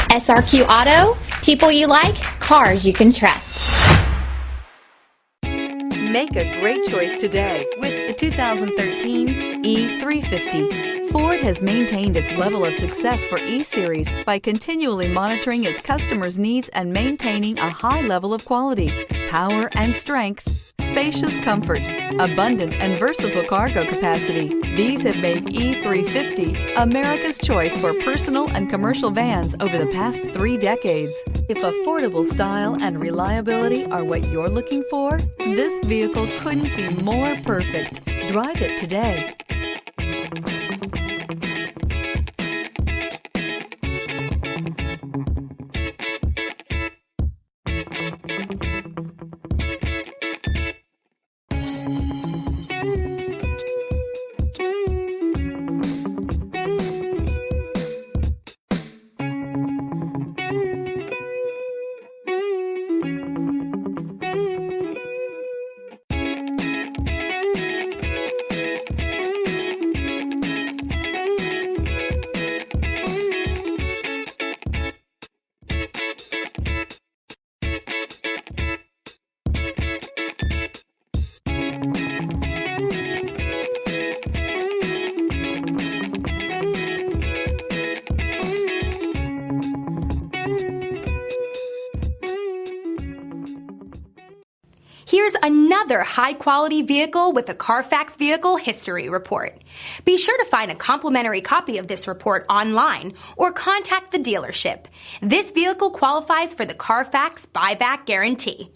SRQ Auto, people you like, cars you can trust. Make a great choice today with the 2013 E-350. Ford has maintained its level of success for E-Series by continually monitoring its customers' needs and maintaining a high level of quality, power and strength, spacious comfort, abundant and versatile cargo capacity. These have made E-350 America's choice for personal and commercial vans over the past 3 decades. If affordable style and reliability are what you're looking for, this vehicle couldn't be more perfect. Drive it today. Here's another high-quality vehicle with a Carfax Vehicle History Report. Be sure to find a complimentary copy of this report online or contact the dealership. This vehicle qualifies for the Carfax Buyback Guarantee.